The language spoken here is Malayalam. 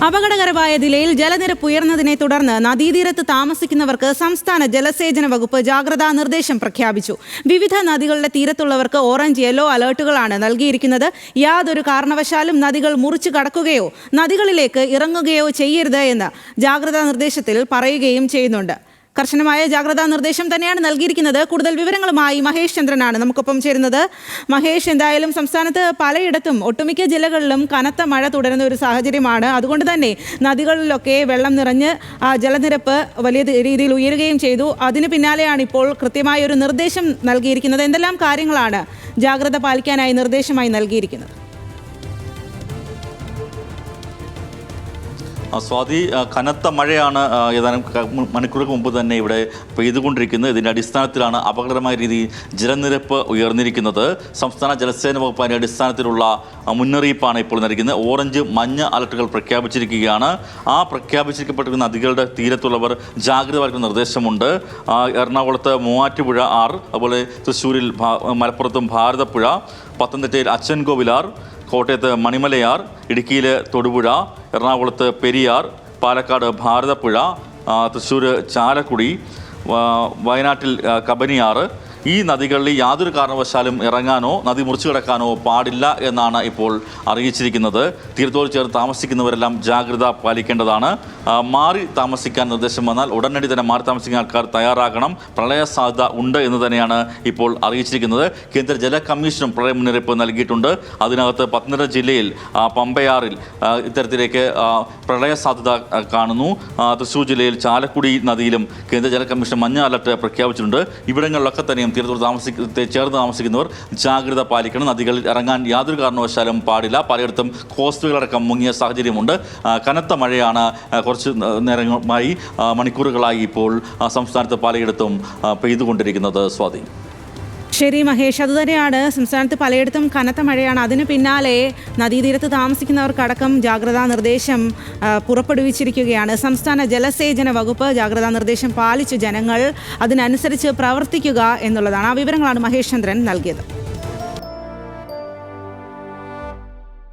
അപകടകരമായ നിലയിൽ ജലനിരപ്പ് ഉയർന്നതിനെ തുടർന്ന് നദീതീരത്ത് താമസിക്കുന്നവർക്ക് സംസ്ഥാന ജലസേചന വകുപ്പ് ജാഗ്രതാ നിർദ്ദേശം പ്രഖ്യാപിച്ചു. വിവിധ നദികളുടെ തീരത്തുള്ളവർക്ക് ഓറഞ്ച് യെല്ലോ അലേർട്ടുകളാണ് നൽകിയിരിക്കുന്നത്. യാതൊരു കാരണവശാലും നദികൾ മുറിച്ചു കടക്കുകയോ നദികളിലേക്ക് ഇറങ്ങുകയോ ചെയ്യരുത് എന്ന് ജാഗ്രതാ നിർദ്ദേശത്തിൽ പറയുകയും ചെയ്യുന്നുണ്ട്. കർശനമായ ജാഗ്രതാ നിർദ്ദേശം തന്നെയാണ് നൽകിയിരിക്കുന്നത്. കൂടുതൽ വിവരങ്ങളുമായി മഹേഷ് ചന്ദ്രനാണ് നമുക്കൊപ്പം ചേരുന്നത്. മഹേഷ്, എന്തായാലും സംസ്ഥാനത്ത് പലയിടത്തും ഒട്ടുമിക്ക ജില്ലകളിലും കനത്ത മഴ തുടരുന്ന ഒരു സാഹചര്യമാണ്. അതുകൊണ്ട് തന്നെ നദികളിലൊക്കെ വെള്ളം നിറഞ്ഞ് ജലനിരപ്പ് വലിയ രീതിയിൽ ഉയരുകയും ചെയ്തു. അതിന് പിന്നാലെയാണ് ഇപ്പോൾ കൃത്യമായ ഒരു നിർദ്ദേശം നൽകിയിരിക്കുന്നത്. എന്തെല്ലാം കാര്യങ്ങളാണ് ജാഗ്രത പാലിക്കാനായി നിർദ്ദേശമായി നൽകിയിരിക്കുന്നത്? സ്വാതി, കനത്ത മഴയാണ് ഏതാനും മണിക്കൂറുകൾക്ക് മുമ്പ് തന്നെ ഇവിടെ പെയ്തുകൊണ്ടിരിക്കുന്നത്. ഇതിൻ്റെ അടിസ്ഥാനത്തിലാണ് അപകടകരമായ രീതിയിൽ ജലനിരപ്പ് ഉയർന്നിരിക്കുന്നത്. സംസ്ഥാന ജലസേന വകുപ്പ് അതിൻ്റെ അടിസ്ഥാനത്തിലുള്ള മുന്നറിയിപ്പാണ് ഇപ്പോൾ നൽകുന്നത്. ഓറഞ്ച്, മഞ്ഞ അലർട്ടുകൾ പ്രഖ്യാപിച്ചിരിക്കുകയാണ്. ആ പ്രഖ്യാപിച്ചിരിക്കപ്പെട്ടിരിക്കുന്ന നദികളുടെ തീരത്തുള്ളവർ ജാഗ്രത പാലിക്കുന്ന നിർദ്ദേശമുണ്ട്. എറണാകുളത്ത് മൂവാറ്റുപുഴ ആറ്, അതുപോലെ തൃശ്ശൂരിൽ മലപ്പുറത്തും ഭാരതപ്പുഴ, പത്തനംതിട്ടയിൽ അച്ചൻകോവിലാർ, കോട്ടയത്ത് മണിമലയാർ, ഇടുക്കിയിൽ തൊടുപുഴ, എറണാകുളത്ത് പെരിയാർ, പാലക്കാട് ഭാരതപ്പുഴ, തൃശ്ശൂർ ചാലക്കുടി, വയനാട്ടിൽ കബനിയാറ്, ഈ നദികളിൽ യാതൊരു കാരണവശാലും ഇറങ്ങാനോ നദി മുറിച്ചു കിടക്കാനോ പാടില്ല എന്നാണ് ഇപ്പോൾ അറിയിച്ചിരിക്കുന്നത്. തീരത്തോട് ചേർന്ന് താമസിക്കുന്നവരെല്ലാം ജാഗ്രത പാലിക്കേണ്ടതാണ്. മാറി താമസിക്കാൻ നിർദ്ദേശം വന്നാൽ ഉടനടി തന്നെ മാറി താമസിക്കാൻ ആൾക്കാർ തയ്യാറാകണം. പ്രളയ സാധ്യത ഉണ്ട് എന്ന് തന്നെയാണ് ഇപ്പോൾ അറിയിച്ചിരിക്കുന്നത്. കേന്ദ്ര ജല കമ്മീഷനും പ്രളയ മുന്നറിയിപ്പ് നൽകിയിട്ടുണ്ട്. അതിനകത്ത് പത്തനംതിട്ട ജില്ലയിൽ പമ്പയാറിൽ ഇത്തരത്തിലേക്ക് പ്രളയ സാധ്യത കാണുന്നു. തൃശ്ശൂർ ജില്ലയിൽ ചാലക്കുടി നദിയിലും കേന്ദ്ര ജല കമ്മീഷൻ മഞ്ഞ അലർട്ട് പ്രഖ്യാപിച്ചിട്ടുണ്ട്. ഇവിടങ്ങളിലൊക്കെ തന്നെയും തീരത്തോട് ചേർന്ന് താമസിക്കുന്നവർ ജാഗ്രത പാലിക്കണം. നദികളിൽ ഇറങ്ങാൻ യാതൊരു കാരണവശാലും പാടില്ല. പലയിടത്തും ഹോസ്റ്റലുകളടക്കം മുങ്ങിയ സാഹചര്യമുണ്ട്. കനത്ത മഴയാണ് കുറച്ച് നേരമായി, മണിക്കൂറുകളായി ഇപ്പോൾ സംസ്ഥാനത്ത് പലയിടത്തും പെയ്തുകൊണ്ടിരിക്കുന്നത്. സ്വാതി. ശരി മഹേഷ്, അതുതന്നെയാണ് സംസ്ഥാനത്ത് പലയിടത്തും കനത്ത മഴയാണ്. അതിന് പിന്നാലെ നദീതീരത്ത് താമസിക്കുന്നവർക്കടക്കം ജാഗ്രതാ നിർദ്ദേശം പുറപ്പെടുവിച്ചിരിക്കുകയാണ്. സംസ്ഥാന ജലസേചന വകുപ്പ് ജാഗ്രതാ നിർദ്ദേശം പാലിച്ച് ജനങ്ങൾ അതിനനുസരിച്ച് പ്രവർത്തിക്കുക എന്നുള്ളതാണ്. ആ വിവരങ്ങളാണ് മഹേഷ് ചന്ദ്രൻ നൽകിയത്.